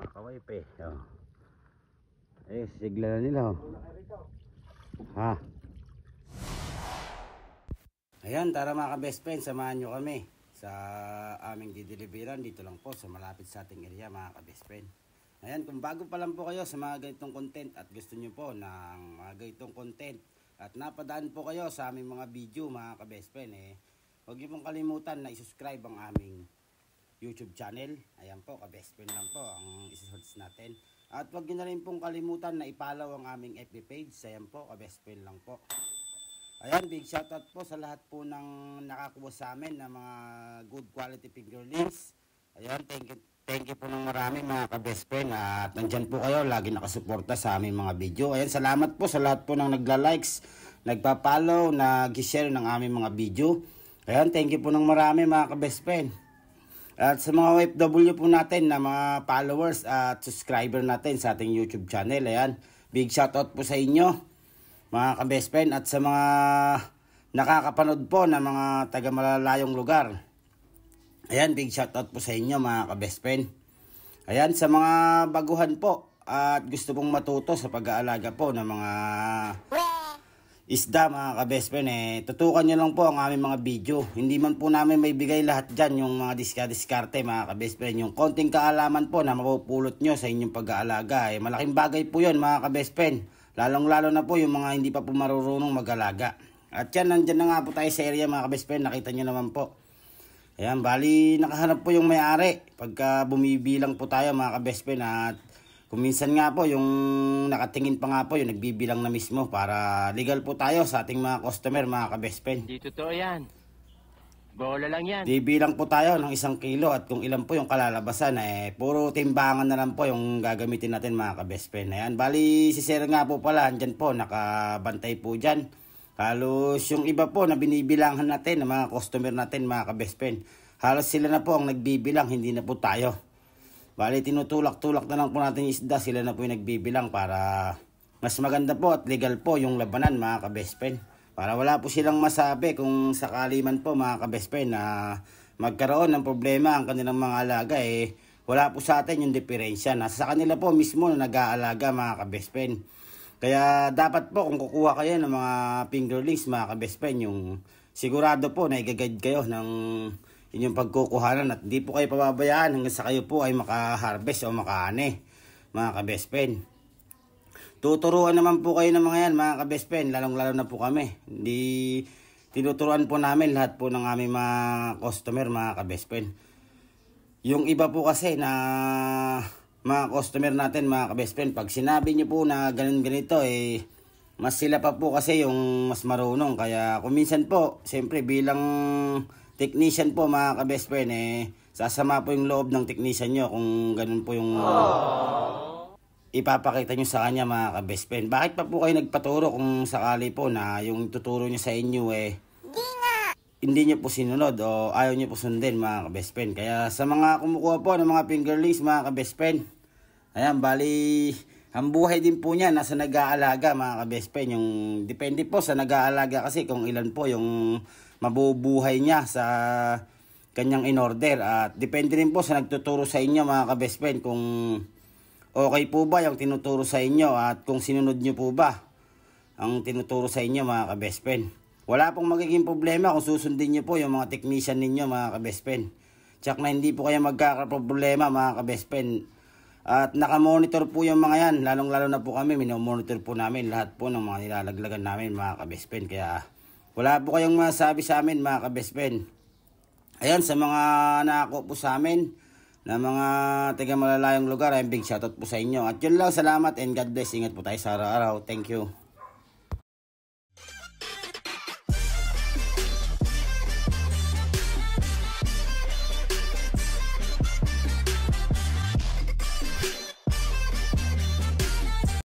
Kawaype. Oh. Eh, sigla na nila. Oh. Ha. Ayan, tara mga ka-best friend, samahan nyo kami sa aming dideliveran dito lang po sa malapit sa ating area mga ka-best friend. Ayan, kung bago pa lang po kayo sa mga ganitong content at gusto nyo po ng mga ganitong content at napadaan po kayo sa aming mga video mga ka-best friend, huwag nyo pong kalimutan na i-subscribe ang aming YouTube channel. Ayan po, ka-best friend lang po ang isi-search natin. At huwag nyo na rin pong kalimutan na i-follow ang aming FB page. Ayan po, ka-best friend lang po. Ayan, big shoutout po sa lahat po ng nakakuha sa amin ng mga good quality fingerlings. Ayan, thank you po ng marami mga ka-best friend. At nandyan po kayo, lagi nakasuporta sa aming mga video. Ayan, salamat po sa lahat po ng nagla-likes, nagpa-follow, nag-share ng aming mga video. Ayan, thank you po ng marami mga ka-best friend. At sa mga OFW po natin na mga followers at subscriber natin sa ating YouTube channel. Ayan, big shoutout po sa inyo mga ka-best friend, at sa mga nakakapanood po na mga taga malalayong lugar. Ayan, big shoutout po sa inyo mga ka-best friend. Ayan, sa mga baguhan po at gusto pong matuto sa pag-aalaga po ng mga isda mga ka-best friend, tutukan nyo lang po ang aming mga video. Hindi man po namin may bigay lahat dyan, yung mga diskarte mga ka-best friend. Yung konting kaalaman po na mapupulot nyo sa inyong pag-aalaga, malaking bagay po yun mga ka-best friend. Lalong-lalo na po yung mga hindi pa po marunong mag-alaga. At yan, nandyan na nga po tayo sa area mga ka-best friend. Nakita nyo naman po. Ayan, bali nakahanap po yung may-ari pagka bumibilang po tayo mga ka-best friend. At kung minsan nga po yung nakatingin pa nga po yung nagbibilang na mismo para legal po tayo sa ating mga customer mga ka-best friend. Di totoo yan. Bola lang yan. Bibilang po tayo ng 1 kilo at kung ilan po yung kalalabasan, puro timbangan na lang po yung gagamitin natin mga ka-best friend. Ayan, bali si sir nga po pala, andyan po, nakabantay po dyan. Halos yung iba po na binibilangan natin, ng mga customer natin mga ka-best friend, halos sila na po ang nagbibilang, hindi na po tayo. Bali tinutulak-tulak na lang po natin yung isda, sila na po yung nagbibilang para mas maganda po at legal po yung labanan mga ka-best friend. Para wala po silang masabi kung sakali man po mga ka-best friend na magkaroon ng problema ang kanilang mga alaga, wala po sa atin yung diferensya. Nasa sa kanila po mismo na nag-aalaga mga ka-best friend. Kaya dapat po kung kukuha kayo ng mga fingerlings mga ka-best friend, yung sigurado po na i-guide kayo ng inyong pagkukuhanan at hindi po kayo pababayaan hanggang sa kayo po ay maka-harvest o maka-ane mga ka-best friend. Tuturuan naman po kayo ng mga yan mga ka-best friend, lalong-lalo na po kami. Hindi tinuturuan po namin lahat po ng aming mga customer mga ka-best friend. Yung iba po kasi na mga customer natin mga ka-best friend, pag sinabi nyo po na ganito mas sila pa po kasi yung mas marunong. Kaya kung minsan po, siyempre bilang technician po mga ka-best friend, sasama po yung loob ng technician nyo kung ganun po yung ipapakita nyo sa kanya mga ka-best friend. Bakit pa po kayo nagpaturo kung sakali po na yung tuturo nyo sa inyo hindi nyo po sinunod o ayaw nyo po sundin mga ka-best friend. Kaya sa mga kumukuha po ng mga fingerlings mga ka-best friend, ayan, bali ang buhay din po niya nasa nag-aalaga mga ka-best friend. Yung depende po sa nag-aalaga kasi kung ilan po yung mabubuhay niya sa kanyang in-order. At depende rin po sa nagtuturo sa inyo mga ka-best friend kung okay po ba yung tinuturo sa inyo at kung sinunod nyo po ba ang tinuturo sa inyo mga ka-best friend. Wala pong magiging problema kung susundin nyo po yung mga technician ninyo mga ka-best friend. Tsak na hindi po kayo magkakaproblema mga ka-best friend. At nakamonitor po yung mga yan. Lalong-lalo na po kami, minomonitor po namin lahat po ng mga nilalaglagan namin mga ka-best friend. Kaya wala po kayong masabi sa amin mga ka-best friend. Ayan, sa mga nakakuha po sa amin na mga taga malalayong lugar, big shoutout po sa inyo. At yun lang, salamat and God bless. Ingat po tayo sa araw-araw. Thank you.